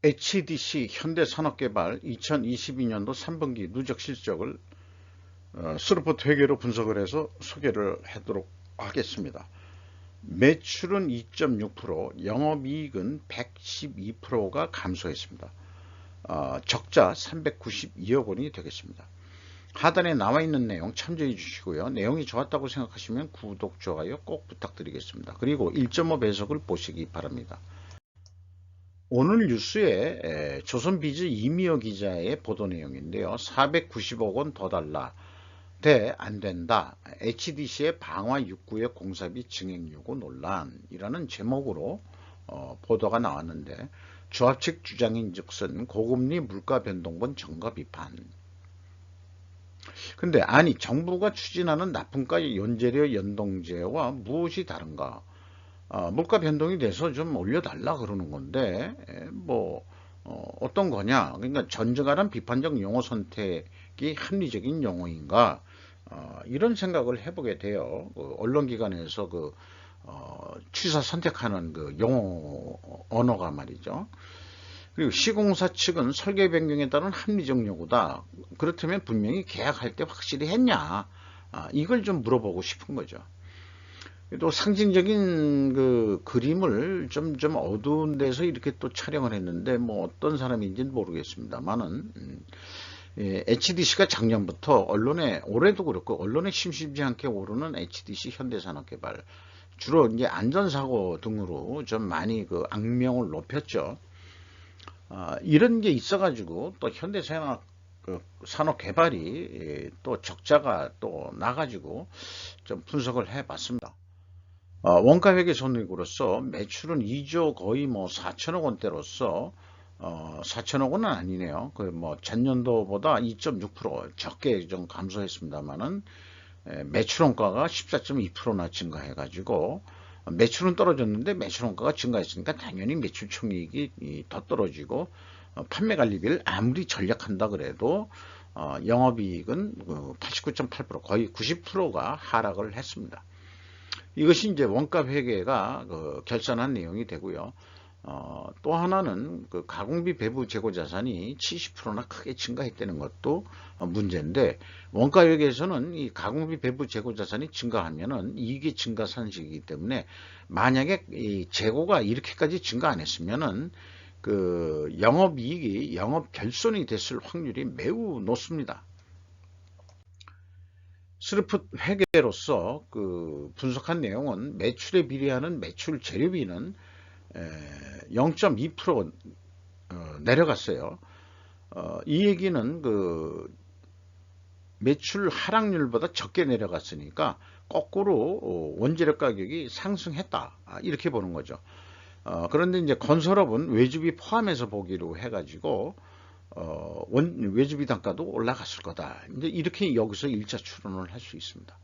HDC 현대산업개발 2022년도 3분기 누적 실적을 스루포트 회계로 분석을 해서 소개를 하도록 하겠습니다. 매출은 2.6%, 영업이익은 112%가 감소했습니다. 적자 392억 원이 되겠습니다. 하단에 나와 있는 내용 참조해 주시고요. 내용이 좋았다고 생각하시면 구독, 좋아요 꼭 부탁드리겠습니다. 그리고 1.5 배속을 보시기 바랍니다. 오늘 뉴스에 조선비즈 이미혁 기자의 보도 내용인데요. 490억 원 더 달라. 안된다. HDC의 방화 6구역 공사비 증액 요구 논란이라는 제목으로 보도가 나왔는데, 조합 측 주장인즉슨 고금리 물가 변동분 증가 비판. 근데 아니 정부가 추진하는 납품가 연재료 연동제와 무엇이 다른가? 물가 변동이 돼서 좀 올려달라 그러는 건데, 어떤 거냐? 그러니까 전제가란 비판적 용어 선택이 합리적인 용어인가? 이런 생각을 해보게 돼요. 언론기관에서 취사 선택하는 용어 언어가 말이죠. 그리고 시공사 측은 설계 변경에 따른 합리적 요구다. 그렇다면 분명히 계약할 때 확실히 했냐? 이걸 좀 물어보고 싶은 거죠. 또 상징적인 그림을 좀 어두운 데서 이렇게 또 촬영을 했는데, 어떤 사람인지는 모르겠습니다만은, HDC가 작년부터 언론에, 올해도 그렇고 언론에 심심치 않게 오르는 HDC 현대산업개발, 주로 이제 안전사고 등으로 좀 많이 악명을 높였죠. 이런 게 있어가지고 또 현대산업개발이 또 적자가 또 나가지고 좀 분석을 해봤습니다. 원가회계 손익으로서 매출은 2조 거의 4천억 원대로서 4천억 원은 아니네요. 전년도보다 2.6% 적게 좀 감소했습니다만은 매출 원가가 14.2%나 증가해가지고 매출은 떨어졌는데 매출 원가가 증가했으니까 당연히 매출 총이익이 더 떨어지고, 판매 관리비를 아무리 절약한다 그래도 영업이익은 89.8% 거의 90%가 하락을 했습니다. 이것이 이제 원가 회계가 결산한 내용이 되고요. 또 하나는 가공비 배부 재고 자산이 70%나 크게 증가했다는 것도 문제인데, 원가 회계에서는 이 가공비 배부 재고 자산이 증가하면은 이익이 증가산식이기 때문에, 만약에 이 재고가 이렇게까지 증가 안 했으면은 영업이익이 영업 결손이 됐을 확률이 매우 높습니다. 스루풋 회계로서 분석한 내용은 매출에 비례하는 매출 재료비는 0.2% 내려갔어요. 이 얘기는 매출 하락률보다 적게 내려갔으니까 거꾸로 원재료 가격이 상승했다, 이렇게 보는 거죠. 그런데 이제 건설업은 외주비 포함해서 보기로 해가지고 외주비 단가도 올라갔을 거다, 이제 이렇게 여기서 1차 추론을 할 수 있습니다.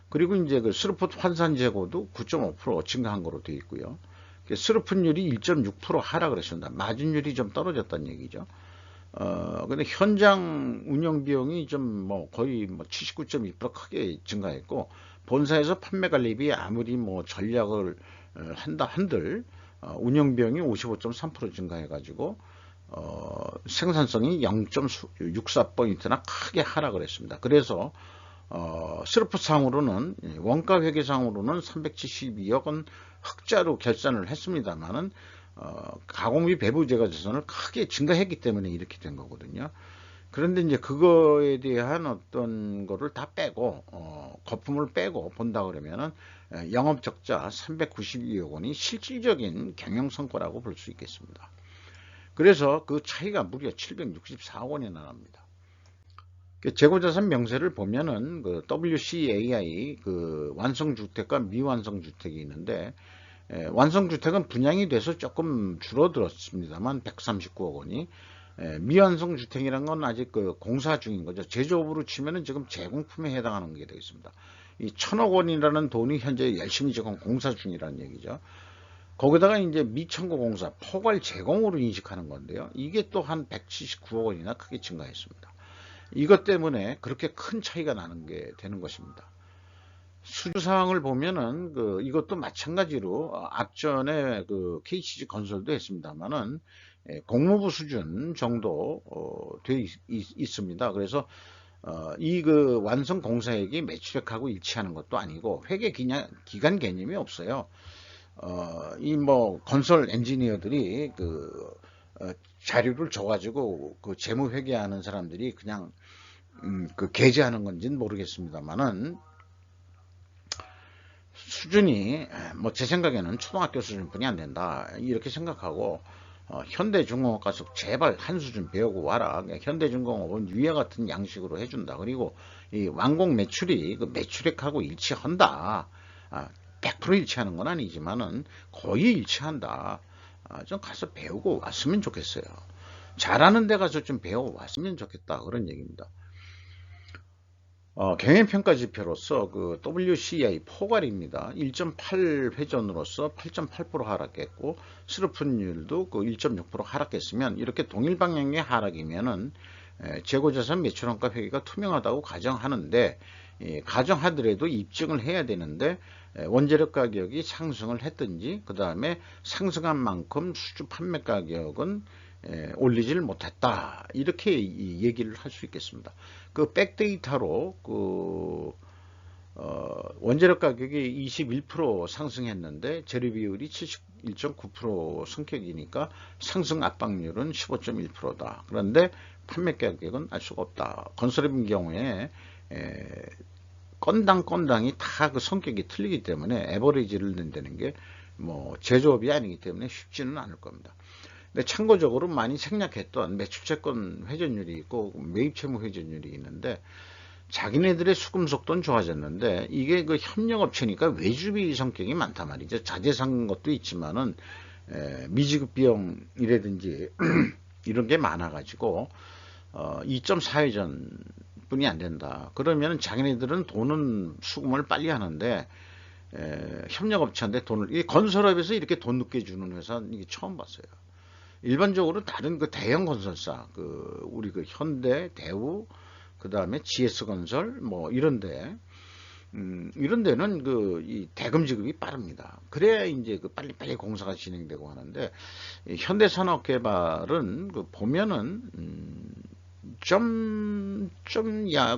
그리고 이제 스루풋 환산 재고도 9.5% 증가한 거로 되어 있고요. 스루풋률이 1.6% 하락을 했습니다. 마진율이 좀 떨어졌다는 얘기죠. 근데 현장 운영 비용이 좀 거의 79.2% 크게 증가했고, 본사에서 판매 관리비 아무리 전략을 한다 한들 운영 비용이 55.3% 증가해가지고 생산성이 0.64포인트나 크게 하락을 했습니다. 그래서 스루풋상으로는, 원가 회계상으로는 372억 원 흑자로 결산을 했습니다만은 가공비 배부 재고 자산을 크게 증가했기 때문에 이렇게 된 거거든요. 그런데 이제 그거에 대한 어떤 거를 다 빼고 거품을 빼고 본다 그러면은 영업 적자 392억 원이 실질적인 경영 성과라고 볼 수 있겠습니다. 그래서 그 차이가 무려 764억 원이나 납니다. 재고자산 명세를 보면은 WCAI 완성주택과 미완성주택이 있는데, 완성주택은 분양이 돼서 조금 줄어들었습니다만 139억 원이, 미완성주택이란 건 아직 공사 중인 거죠. 제조업으로 치면은 지금 제공품에 해당하는 게 되겠습니다. 이 1,000억 원이라는 돈이 현재 열심히 지금 공사 중이라는 얘기죠. 거기다가 이제 미청구 공사 포괄 제공으로 인식하는 건데요. 이게 또 한 179억 원이나 크게 증가했습니다. 이것 때문에 그렇게 큰 차이가 나는 게 되는 것입니다. 수주사항을 보면은 이것도 마찬가지로 앞전에 KCG 건설도 했습니다만은 공무부 수준 정도 돼 있습니다. 그래서 이 그 완성 공사액이 매출액하고 일치하는 것도 아니고 회계 기간 개념이 없어요. 이 뭐 건설 엔지니어들이 그 자료를 줘가지고 그 재무 회계하는 사람들이 그냥 그 게재하는 건지는 모르겠습니다만은 수준이 뭐 제 생각에는 초등학교 수준뿐이 안 된다 이렇게 생각하고 현대중공업 가서 제발 한 수준 배우고 와라. 현대중공업은 위와 같은 양식으로 해준다. 그리고 이 완공 매출이 그 매출액하고 일치한다. 100% 일치하는 건 아니지만은 거의 일치한다. 좀 가서 배우고 왔으면 좋겠어요. 잘하는 데 가서 좀 배워왔으면 좋겠다. 그런 얘기입니다. 경영평가 지표로서 그 WCI 포괄입니다. 1.8 회전으로서 8.8% 하락했고 스루픈율도 그 1.6% 하락했으면 이렇게 동일 방향의 하락이면은 재고자산 매출원가 회계가 투명하다고 가정하는데 가정하더라도 입증을 해야 되는데 원재료 가격이 상승을 했든지 그 다음에 상승한 만큼 수주 판매 가격은 올리지를 못했다 이렇게 얘기를 할 수 있겠습니다. 그 백데이터로 그 원재료 가격이 21% 상승했는데 재료 비율이 71.9% 성격이니까 상승 압박률은 15.1%다. 그런데 판매 가격은 알 수가 없다. 건설업인 경우에 건당이 다 그 성격이 틀리기 때문에 에버리지를 낸다는 게 뭐 제조업이 아니기 때문에 쉽지는 않을 겁니다. 근데 참고적으로 많이 생략했던 매출채권 회전율이 있고 매입채무 회전율이 있는데 자기네들의 수금 속도는 좋아졌는데 이게 그 협력업체니까 외주비 성격이 많단 말이죠. 자재상 것도 있지만은 미지급 비용이라든지 이런 게 많아가지고 2.4회전 뿐이 안 된다. 그러면 자기네들은 돈은 수금을 빨리 하는데 협력업체한테 돈을 이 건설업에서 이렇게 돈 늦게 주는 회사 이게 처음 봤어요. 일반적으로 다른 그 대형 건설사 그 우리 그 현대, 대우 그 다음에 GS건설 뭐 이런데 이런 데는 그 이 대금 지급이 빠릅니다. 그래야 이제 그 빨리빨리 공사가 진행되고 하는데 현대산업개발은 그 보면은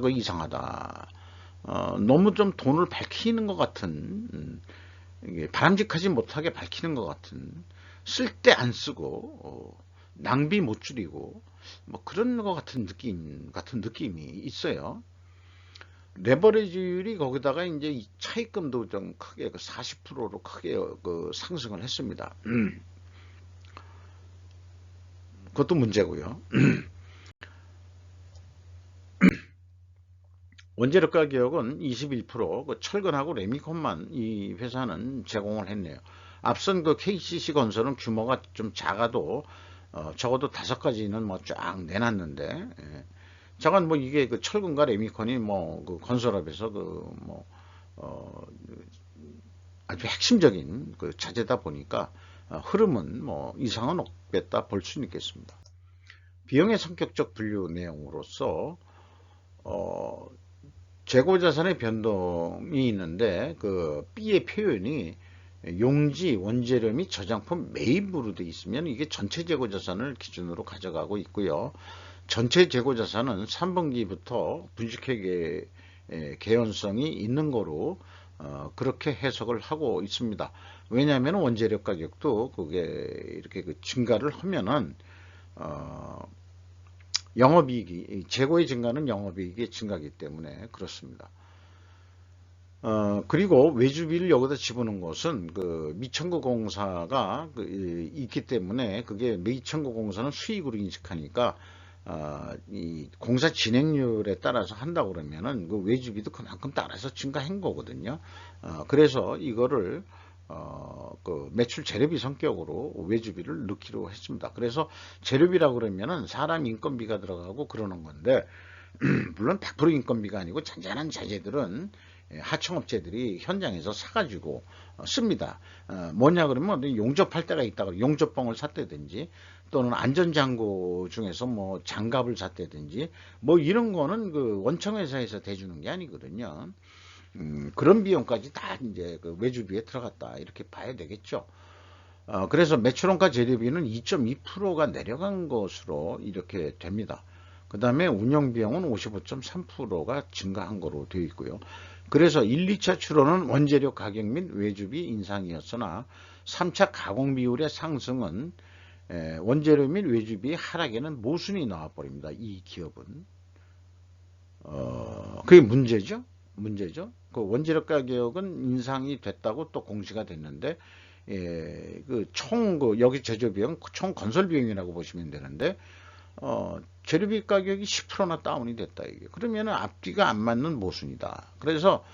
그 이상하다. 너무 좀 돈을 밝히는 것 같은 이게 바람직하지 못하게 밝히는 것 같은 쓸 때 안 쓰고 낭비 못 줄이고 뭐 그런 것 같은 느낌이 있어요. 레버리지율이 거기다가 이제 차입금도 좀 크게 그 40%로 크게 그 상승을 했습니다. 그것도 문제고요. 원재료 가격은 21%, 그 철근하고 레미콘만 이 회사는 제공을 했네요. 앞선 그 KCC 건설은 규모가 좀 작아도 적어도 5가지는 뭐 쫙 내놨는데 잠깐 뭐 이게 그 철근과 레미콘이 뭐 그 건설업에서 그 뭐 아주 핵심적인 그 자재다 보니까 흐름은 뭐 이상은 없겠다 볼 수는 있겠습니다. 비용의 성격적 분류 내용으로서 재고자산의 변동이 있는데 그 B의 표현이 용지, 원재료 및 저장품 매입으로 되어 있으면 이게 전체 재고자산을 기준으로 가져가고 있고요. 전체 재고자산은 3분기부터 분식회계 개연성이 있는 거로 그렇게 해석을 하고 있습니다. 왜냐하면 원재료 가격도 그게 이렇게 그 증가를 하면은 영업이익이 재고의 증가는 영업이익의 증가이기 때문에 그렇습니다. 그리고 외주비를 여기다 집어넣은 것은 그 미천구 공사가 있기 때문에 그게 미천구 공사는 수익으로 인식하니까 이 공사 진행률에 따라서 한다고 그러면은 그 외주비도 그만큼 따라서 증가한 거거든요. 그래서 이거를 그 매출 재료비 성격으로 외주비를 넣기로 했습니다. 그래서 재료비라고 그러면은 사람 인건비가 들어가고 그러는 건데 물론 100% 인건비가 아니고 잔잔한 자재들은 하청업체들이 현장에서 사가지고 씁니다. 뭐냐 그러면 용접할 때가 있다고 용접봉을 샀다든지 또는 안전장구 중에서 뭐 장갑을 샀다든지 뭐 이런 거는 그 원청회사에서 대주는 게 아니거든요. 그런 비용까지 다 이제 그 외주비에 들어갔다 이렇게 봐야 되겠죠. 그래서 매출원가 재료비는 2.2%가 내려간 것으로 이렇게 됩니다. 그 다음에 운영비용은 55.3%가 증가한 거로 되어 있고요. 그래서 1, 2차 추론은 원재료 가격 및 외주비 인상이었으나 3차 가공 비율의 상승은 원재료 및 외주비 하락에는 모순이 나와버립니다. 이 기업은. 그게 문제죠. 그 원재료 가격은 인상이 됐다고 또 공시가 됐는데, 여기 제조비용, 총 건설 비용이라고 보시면 되는데, 재료비 가격이 10%나 다운이 됐다. 이게. 그러면은 앞뒤가 안 맞는 모순이다. 그래서,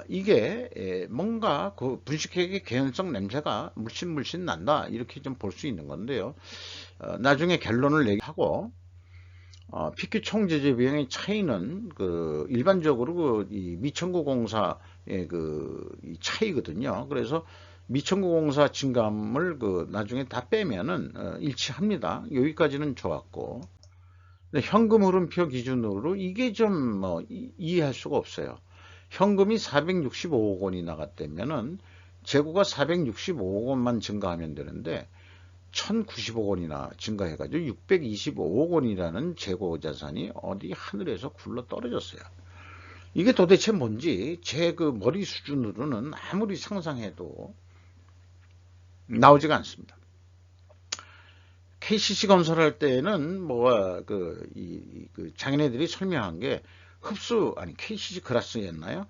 이게 뭔가 그 분식회계 개연성 냄새가 물씬 난다. 이렇게 좀 볼 수 있는 건데요. 나중에 결론을 내기 하고, PQ 총 제조 비용의 차이는 일반적으로 이 미천구 공사의 이 차이거든요. 그래서 미천구 공사 증감을 나중에 다 빼면은 일치합니다. 여기까지는 좋았고, 현금 흐름표 기준으로 이게 좀 이해할 수가 없어요. 현금이 465억 원이 나갔다면은 재고가 465억 원만 증가하면 되는데 1090억 원이나 증가해가지고 625억 원이라는 재고 자산이 어디 하늘에서 굴러 떨어졌어요. 이게 도대체 뭔지 제 머리 수준으로는 아무리 상상해도 나오지가 않습니다. KCC 건설할 때는 자기네들이 설명한 게 KCC 그라스였나요?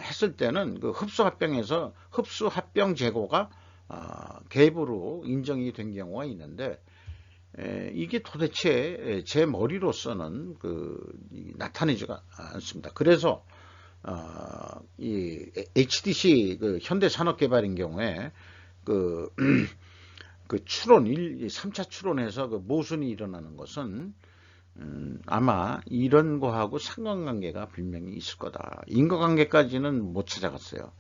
했을 때는 흡수 합병 재고가 갭으로 인정이 된 경우가 있는데, 이게 도대체 제 머리로서는 나타내지가 않습니다. 그래서 이 HDC 현대산업개발인 경우에 추론 3차 추론에서 모순이 일어나는 것은 아마 이런 거하고 상관관계가 분명히 있을 거다. 인과관계까지는 못 찾아갔어요.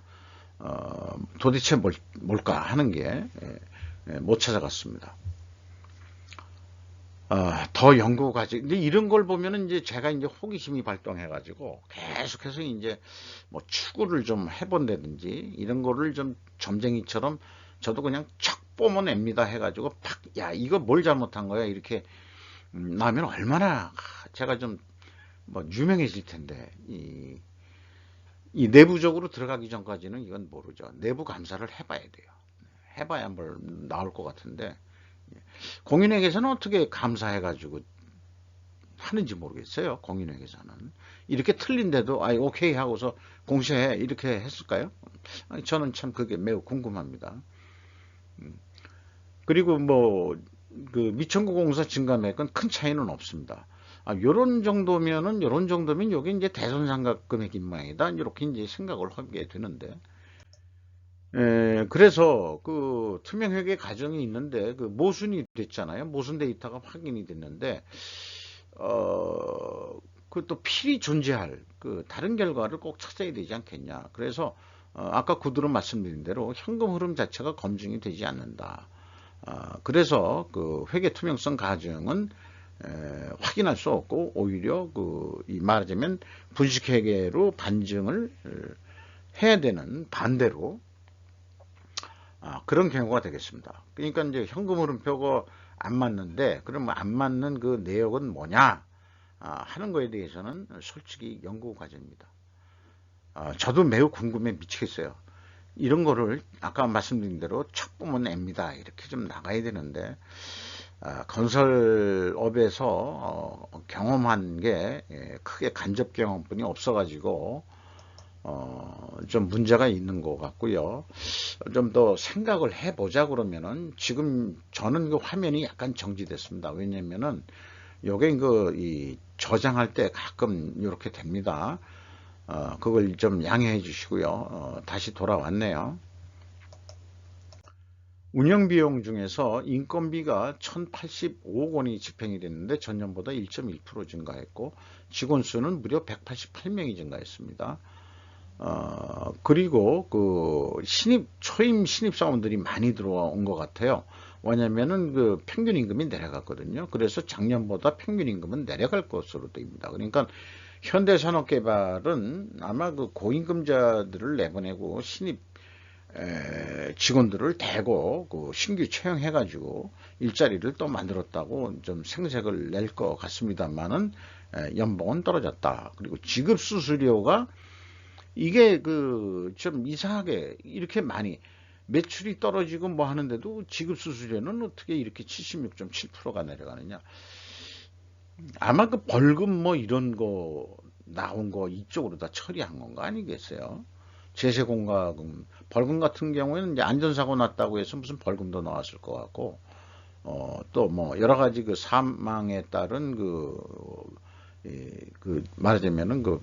도대체 뭘까 하는 게 못 찾아갔습니다. 더 연구 과정. 근데 이런 걸 보면은 이제 제가 이제 호기심이 발동해가지고 계속해서 이제 추구를 좀 해본다든지 이런 거를 좀 점쟁이처럼 저도 그냥 척 뿜어냅니다 해가지고 야 이거 뭘 잘못한 거야 이렇게 나면 얼마나 제가 좀 유명해질 텐데 이 내부적으로 들어가기 전까지는 이건 모르죠. 내부 감사를 해봐야 돼요. 해봐야 뭘 나올 것 같은데 공인회계사는 어떻게 감사해가지고 하는지 모르겠어요. 공인회계사는 이렇게 틀린데도 오케이 하고서 공시해 이렇게 했을까요? 저는 참 그게 매우 궁금합니다. 그리고 미천구 공사 증감액은 큰 차이는 없습니다. 요런 정도면 요게 이제 대손상각 금액인 모양이다. 이렇게 이제 생각을 하게 되는데, 그래서 투명회계 과정이 있는데 모순이 됐잖아요. 모순 데이터가 확인이 됐는데, 또 필히 존재할 다른 결과를 꼭 찾아야 되지 않겠냐. 그래서 아까 구두로 말씀드린 대로 현금 흐름 자체가 검증이 되지 않는다. 그래서 회계 투명성 과정은 확인할 수 없고 오히려 말하자면 분식회계로 반증을 해야 되는 반대로 그런 경우가 되겠습니다. 그러니까 이제 현금 흐름표가 안 맞는데 그러면 안 맞는 그 내역은 뭐냐 하는 거에 대해서는 솔직히 연구 과정입니다. 저도 매우 궁금해 미치겠어요. 이런 거를 아까 말씀드린 대로 척 보면 앱니다. 이렇게 좀 나가야 되는데 건설업에서 경험한 게 크게 간접 경험뿐이 없어가지고 좀 문제가 있는 것 같고요. 좀 더 생각을 해보자 그러면은 지금 저는 화면이 약간 정지됐습니다. 왜냐면은 요게 이 저장할 때 가끔 이렇게 됩니다. 그걸 좀 양해해 주시고요. 다시 돌아왔네요. 운영비용 중에서 인건비가 1085억 원이 집행이 됐는데 전년보다 1.1% 증가했고 직원 수는 무려 188명이 증가했습니다. 그리고 초임 신입사원들이 많이 들어온 것 같아요. 왜냐면은 평균 임금이 내려갔거든요. 그래서 작년보다 평균 임금은 내려갈 것으로 보입니다. 그러니까 현대산업개발은 아마 고임금자들을 내보내고 신입 직원들을 대거 그 신규 채용해가지고 일자리를 또 만들었다고 좀 생색을 낼 것 같습니다만은 연봉은 떨어졌다. 그리고 지급 수수료가 이게 그 좀 이상하게 이렇게 많이 매출이 떨어지고 뭐 하는데도 지급 수수료는 어떻게 이렇게 76.7%가 내려가느냐. 아마 그 벌금 뭐 이런 거 나온 거 이쪽으로 다 처리한 건가 아니겠어요? 제세공과금, 벌금 같은 경우에는 이제 안전사고 났다고 해서 무슨 벌금도 나왔을 것 같고, 또 뭐 여러 가지 그 사망에 따른 그 말하자면은 그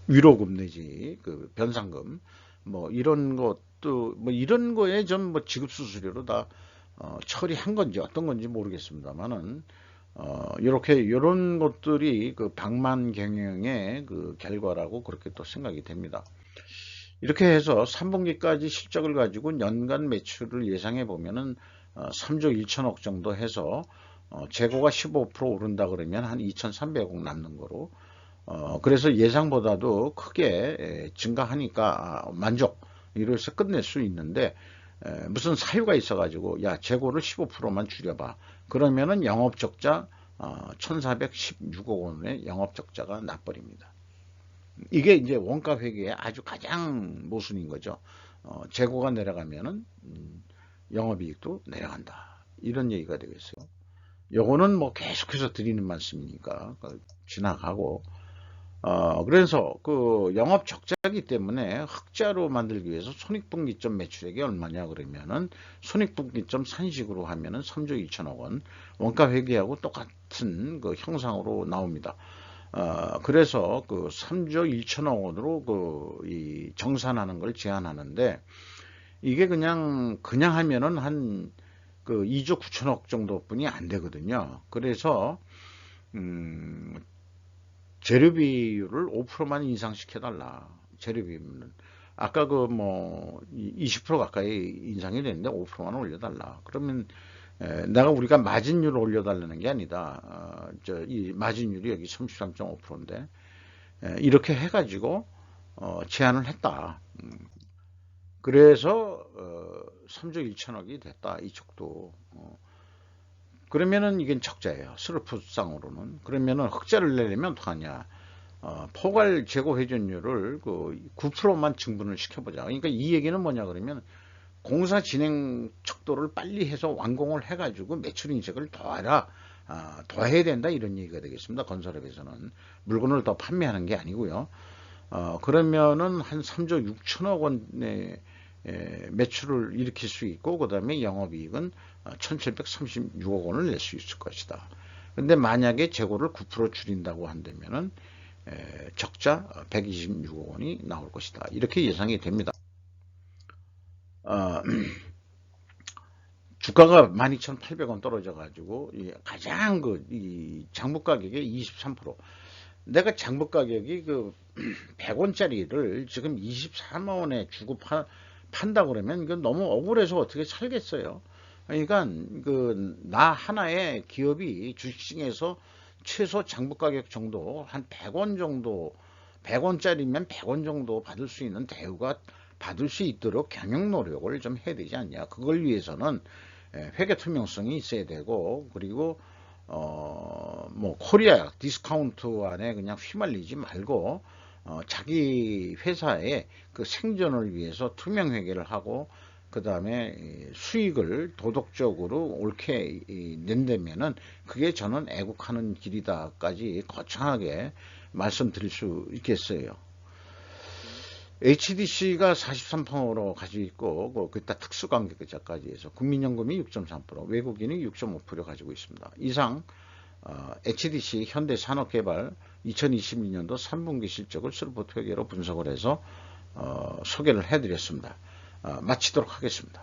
위로금 내지 그 변상금, 뭐 이런 것도 뭐 이런 거에 좀 뭐 지급 수수료로 다 처리한 건지 어떤 건지 모르겠습니다만은 이렇게 이런 것들이 그 방만 경영의 그 결과라고 그렇게 또 생각이 됩니다. 이렇게 해서 3분기까지 실적을 가지고 연간 매출을 예상해 보면은 3조 1천억 정도 해서 재고가 15% 오른다 그러면 한 2,300억 남는 거로 그래서 예상보다도 크게 증가하니까 만족 이래서 끝낼 수 있는데 무슨 사유가 있어 가지고 야 재고를 15%만 줄여봐 그러면은 영업적자 1,416억 원의 영업적자가 나버립니다. 이게 이제 원가 회계의 아주 가장 모순인 거죠. 재고가 내려가면은 영업이익도 내려간다. 이런 얘기가 되겠어요. 요거는 뭐 계속해서 드리는 말씀이니까 지나가고 그래서 그 영업 적자이기 때문에 흑자로 만들기 위해서 손익분기점 매출액이 얼마냐 그러면은 손익분기점 산식으로 하면은 3조 2천억 원 원가 회계하고 똑같은 그 형상으로 나옵니다. 그래서 그 3조 1천억 원으로 이 정산하는 걸 제한하는데 이게 그냥 하면은 한 그 2조 9천억 정도뿐이 안 되거든요. 그래서 재료비율을 5%만 인상시켜달라. 재료비는 아까 그 뭐 20% 가까이 인상이 됐는데 5%만 올려달라. 그러면 내가 우리가 마진율을 올려달라는 게 아니다. 이 마진율이 여기 33.5%인데 이렇게 해가지고 제안을 했다. 그래서 3조 1천억이 됐다. 이쪽도. 그러면은 이건 적자예요. 스루프상으로는. 그러면은 흑자를 내려면 어떡하냐. 포괄 재고 회전율을 그 9%만 증분을 시켜보자. 그러니까 이 얘기는 뭐냐 그러면 공사 진행 척도를 빨리 해서 완공을 해가지고 매출 인색을 더해라. 더 해야 된다 이런 얘기가 되겠습니다. 건설업에서는 물건을 더 판매하는 게 아니고요. 그러면은 한 3조 6천억 원의 매출을 일으킬 수 있고 그 다음에 영업이익은 1736억 원을 낼 수 있을 것이다. 근데 만약에 재고를 9% 줄인다고 한다면은 적자 126억 원이 나올 것이다. 이렇게 예상이 됩니다. 주가가 12,800원 떨어져 가지고 가장 이 장부 가격의 23% 내가 장부 가격이 그 100원짜리를 지금 23만 원에 주고 판다 그러면 이건 너무 억울해서 어떻게 살겠어요. 그러니까 그 나 하나의 기업이 주식시장에서 최소 장부 가격 정도 한 100원 정도 100원짜리면 100원 정도 받을 수 있는 대우가 받을 수 있도록 경영 노력을 좀 해야 되지 않냐. 그걸 위해서는 회계 투명성이 있어야 되고 그리고 뭐 코리아 디스카운트 안에 그냥 휘말리지 말고 자기 회사의 그 생존을 위해서 투명 회계를 하고 그 다음에 수익을 도덕적으로 옳게 낸다면은 그게 저는 애국하는 길이다까지 거창하게 말씀드릴 수 있겠어요. HDC가 43%로 가지고 있고 그다 특수관계자까지 해서 국민연금이 6.3% 외국인이 6.5% 가지고 있습니다. 이상 HDC 현대산업개발 2022년도 3분기 실적을 스루포트 회계로 분석을 해서 소개를 해드렸습니다. 마치도록 하겠습니다.